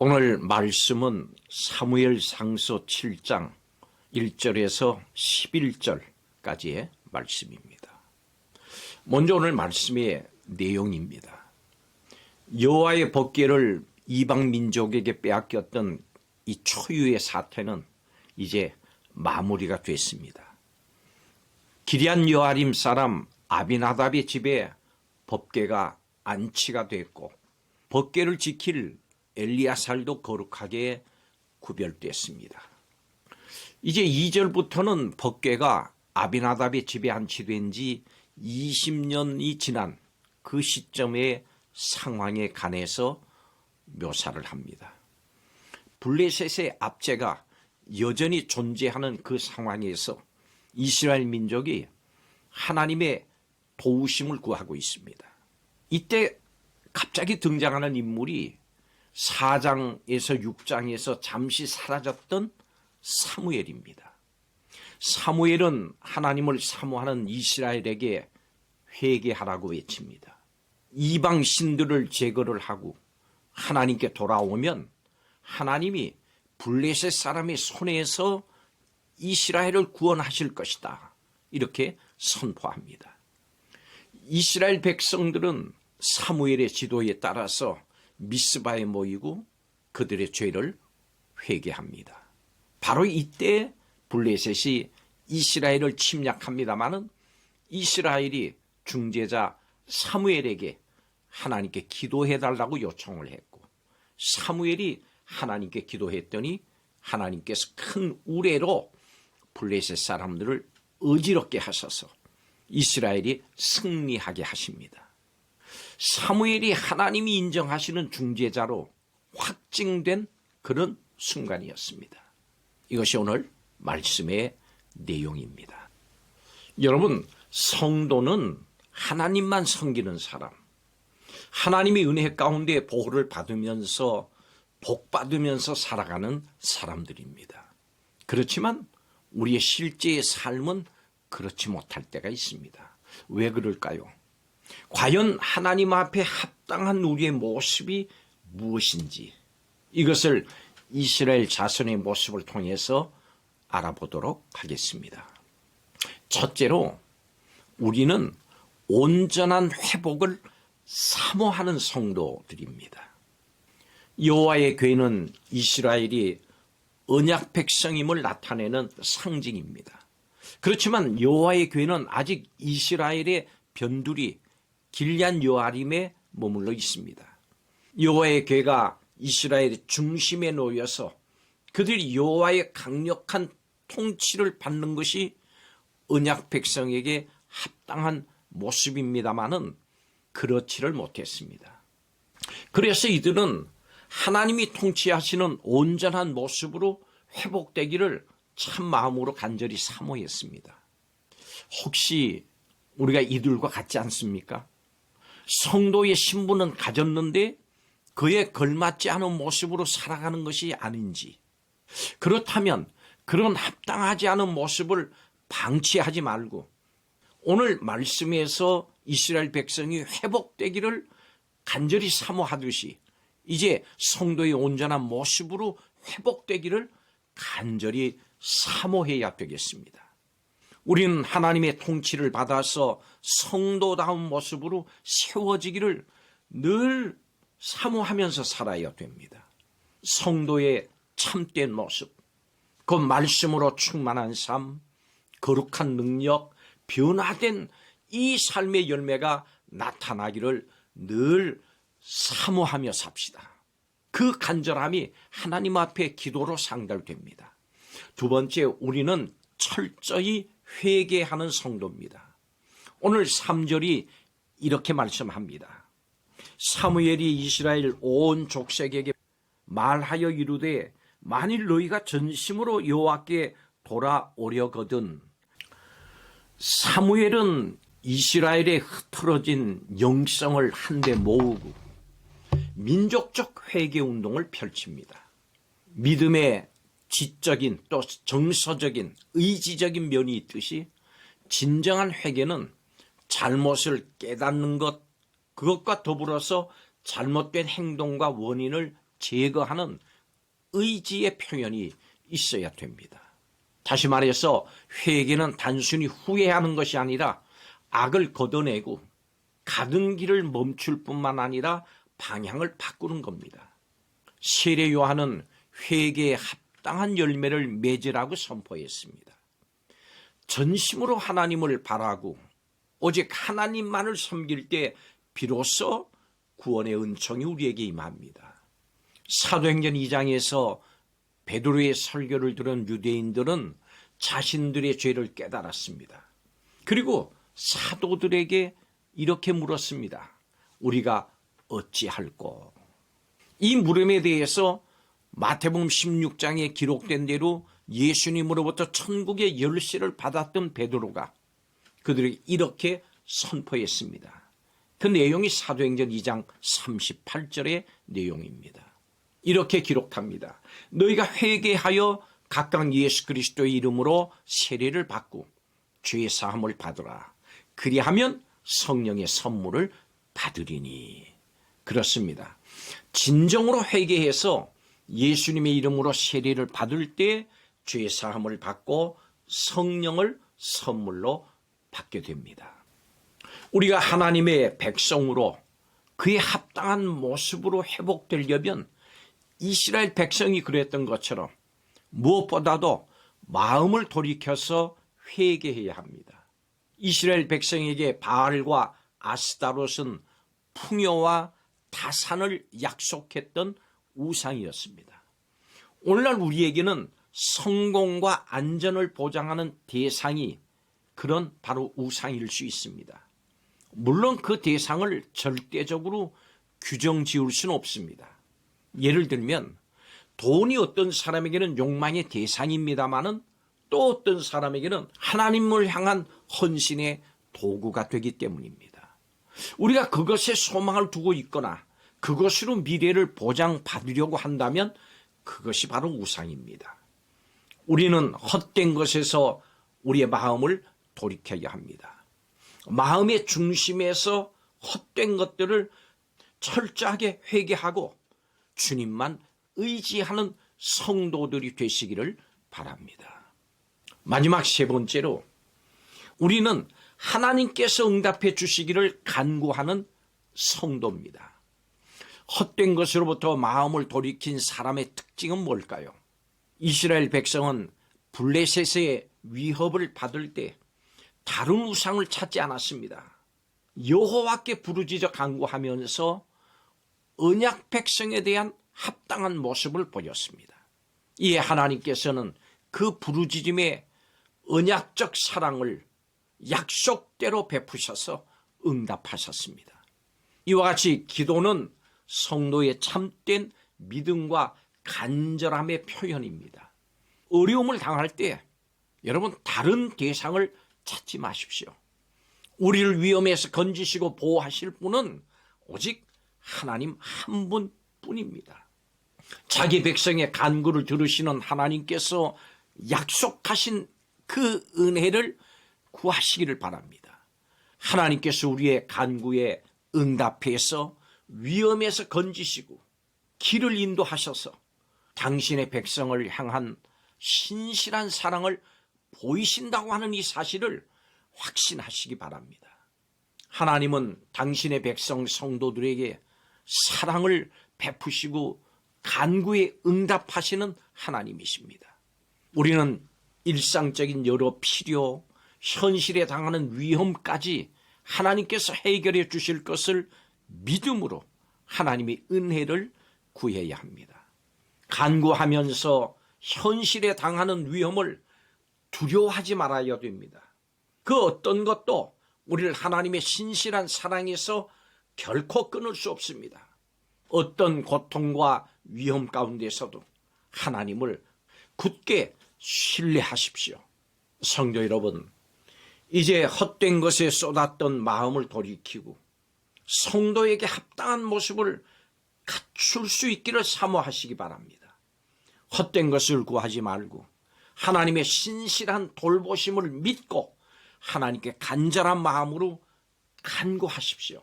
오늘 말씀은 사무엘상서 7장 1절에서 11절까지의 말씀입니다. 먼저 오늘 말씀의 내용입니다. 여호와의 법궤를 이방 민족에게 빼앗겼던 이 초유의 사태는 이제 마무리가 됐습니다. 기럇 여아림 사람 아비나답의 집에 법궤가 안치가 됐고 법궤를 지킬 엘리야살도 거룩하게 구별됐습니다. 이제 2절부터는 법궤가 아비나답의 집에 안치된 지 20년이 지난 그 시점의 상황에 관해서 묘사를 합니다. 블레셋의 압제가 여전히 존재하는 그 상황에서 이스라엘 민족이 하나님의 도우심을 구하고 있습니다. 이때 갑자기 등장하는 인물이 4장에서 6장에서 잠시 사라졌던 사무엘입니다. 사무엘은 하나님을 사모하는 이스라엘에게 회개하라고 외칩니다. 이방 신들을 제거를 하고 하나님께 돌아오면 하나님이 블레셋 사람의 손에서 이스라엘을 구원하실 것이다. 이렇게 선포합니다. 이스라엘 백성들은 사무엘의 지도에 따라서 미스바에 모이고 그들의 죄를 회개합니다. 바로 이때 블레셋이 이스라엘을 침략합니다마는 이스라엘이 중재자 사무엘에게 하나님께 기도해달라고 요청을 했고 사무엘이 하나님께 기도했더니 하나님께서 큰 우레로 블레셋 사람들을 어지럽게 하셔서 이스라엘이 승리하게 하십니다. 사무엘이 하나님이 인정하시는 중재자로 확증된 그런 순간이었습니다. 이것이 오늘 말씀의 내용입니다. 여러분, 성도는 하나님만 섬기는 사람, 하나님의 은혜 가운데 보호를 받으면서 복받으면서 살아가는 사람들입니다. 그렇지만 우리의 실제의 삶은 그렇지 못할 때가 있습니다. 왜 그럴까요? 과연 하나님 앞에 합당한 우리의 모습이 무엇인지 이것을 이스라엘 자손의 모습을 통해서 알아보도록 하겠습니다. 첫째로 우리는 온전한 회복을 사모하는 성도들입니다. 여호와의 궤는 이스라엘이 언약 백성임을 나타내는 상징입니다. 그렇지만 여호와의 궤는 아직 이스라엘의 변두리 기럇 여아림에 머물러 있습니다. 여호와의 궤가 이스라엘의 중심에 놓여서 그들이 여호와의 강력한 통치를 받는 것이 언약 백성에게 합당한 모습입니다마는 그렇지를 못했습니다. 그래서 이들은 하나님이 통치하시는 온전한 모습으로 회복되기를 참 마음으로 간절히 사모했습니다. 혹시 우리가 이들과 같지 않습니까? 성도의 신분은 가졌는데 그에 걸맞지 않은 모습으로 살아가는 것이 아닌지, 그렇다면 그런 합당하지 않은 모습을 방치하지 말고 오늘 말씀에서 이스라엘 백성이 회복되기를 간절히 사모하듯이 이제 성도의 온전한 모습으로 회복되기를 간절히 사모해야 되겠습니다. 우리는 하나님의 통치를 받아서 성도다운 모습으로 세워지기를 늘 사모하면서 살아야 됩니다. 성도의 참된 모습, 그 말씀으로 충만한 삶, 거룩한 능력, 변화된 이 삶의 열매가 나타나기를 늘 사모하며 삽시다. 그 간절함이 하나님 앞에 기도로 상달됩니다. 두 번째, 우리는 철저히 회개하는 성도입니다. 오늘 3절이 이렇게 말씀합니다. 사무엘이 이스라엘 온 족속에게 말하여 이르되 만일 너희가 전심으로 여호와께 돌아오려거든. 사무엘은 이스라엘의 흐트러진 영성을 한데 모으고 민족적 회개운동을 펼칩니다. 믿음의 지적인 또 정서적인 의지적인 면이 있듯이 진정한 회개는 잘못을 깨닫는 것, 그것과 더불어서 잘못된 행동과 원인을 제거하는 의지의 표현이 있어야 됩니다. 다시 말해서 회개는 단순히 후회하는 것이 아니라 악을 걷어내고 가던 길을 멈출 뿐만 아니라 방향을 바꾸는 겁니다. 세례 요한은 회개에 합당한 열매를 맺으라고 선포했습니다. 전심으로 하나님을 바라고 오직 하나님만을 섬길 때 비로소 구원의 은총이 우리에게 임합니다. 사도행전 2장에서 베드로의 설교를 들은 유대인들은 자신들의 죄를 깨달았습니다. 그리고 사도들에게 이렇게 물었습니다. 우리가 어찌할꼬? 이 물음에 대해서 마태복음 16장에 기록된 대로 예수님으로부터 천국의 열쇠를 받았던 베드로가 그들에게 이렇게 선포했습니다. 그 내용이 사도행전 2장 38절의 내용입니다. 이렇게 기록합니다. 너희가 회개하여 각각 예수 그리스도의 이름으로 세례를 받고 죄 사함을 받으라. 그리하면 성령의 선물을 받으리니. 그렇습니다. 진정으로 회개해서 예수님의 이름으로 세례를 받을 때 죄 사함을 받고 성령을 선물로 받게 됩니다. 우리가 하나님의 백성으로 그에 합당한 모습으로 회복되려면 이스라엘 백성이 그랬던 것처럼 무엇보다도 마음을 돌이켜서 회개해야 합니다. 이스라엘 백성에게 바알과 아스타롯은 풍요와 다산을 약속했던 우상이었습니다. 오늘날 우리에게는 성공과 안전을 보장하는 대상이 그런 바로 우상일 수 있습니다. 물론 그 대상을 절대적으로 규정 지을 수는 없습니다. 예를 들면 돈이 어떤 사람에게는 욕망의 대상입니다마는 또 어떤 사람에게는 하나님을 향한 헌신의 도구가 되기 때문입니다. 우리가 그것에 소망을 두고 있거나 그것으로 미래를 보장받으려고 한다면 그것이 바로 우상입니다. 우리는 헛된 것에서 우리의 마음을 돌이켜야 합니다. 마음의 중심에서 헛된 것들을 철저하게 회개하고 주님만 의지하는 성도들이 되시기를 바랍니다. 마지막 세 번째로 우리는 하나님께서 응답해 주시기를 간구하는 성도입니다. 헛된 것으로부터 마음을 돌이킨 사람의 특징은 뭘까요? 이스라엘 백성은 블레셋의 위협을 받을 때 다른 우상을 찾지 않았습니다. 여호와께 부르짖어 간구하면서 언약 백성에 대한 합당한 모습을 보였습니다. 이에 하나님께서는 그 부르짖음의 언약적 사랑을 약속대로 베푸셔서 응답하셨습니다. 이와 같이 기도는 성도의 참된 믿음과 간절함의 표현입니다. 어려움을 당할 때 여러분 다른 대상을 찾지 마십시오. 우리를 위험에서 건지시고 보호하실 분은 오직 하나님 한 분뿐입니다. 자기 백성의 간구를 들으시는 하나님께서 약속하신 그 은혜를 구하시기를 바랍니다. 하나님께서 우리의 간구에 응답해서 위험에서 건지시고 길을 인도하셔서 당신의 백성을 향한 신실한 사랑을 보이신다고 하는 이 사실을 확신하시기 바랍니다. 하나님은 당신의 백성 성도들에게 사랑을 베푸시고 간구에 응답하시는 하나님이십니다. 우리는 일상적인 여러 필요, 현실에 당하는 위험까지 하나님께서 해결해 주실 것을 믿음으로 하나님의 은혜를 구해야 합니다. 간구하면서 현실에 당하는 위험을 두려워하지 말아야 됩니다. 그 어떤 것도 우리를 하나님의 신실한 사랑에서 결코 끊을 수 없습니다. 어떤 고통과 위험 가운데서도 하나님을 굳게 신뢰하십시오. 성도 여러분, 이제 헛된 것에 쏟았던 마음을 돌이키고 성도에게 합당한 모습을 갖출 수 있기를 사모하시기 바랍니다. 헛된 것을 구하지 말고 하나님의 신실한 돌보심을 믿고 하나님께 간절한 마음으로 간구하십시오.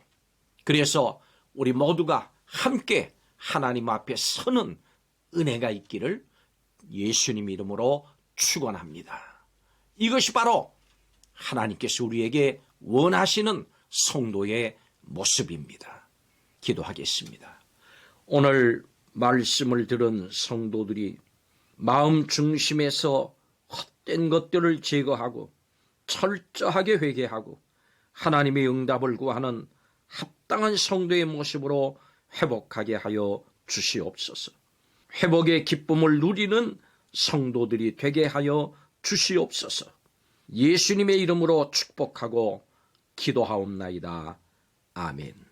그래서 우리 모두가 함께 하나님 앞에 서는 은혜가 있기를 예수님 이름으로 축원합니다. 이것이 바로 하나님께서 우리에게 원하시는 성도의 모습입니다. 기도하겠습니다. 오늘 말씀을 들은 성도들이 마음 중심에서 헛된 것들을 제거하고 철저하게 회개하고 하나님의 응답을 구하는 합당한 성도의 모습으로 회복하게 하여 주시옵소서. 회복의 기쁨을 누리는 성도들이 되게 하여 주시옵소서. 예수님의 이름으로 축복하고 기도하옵나이다. 아멘.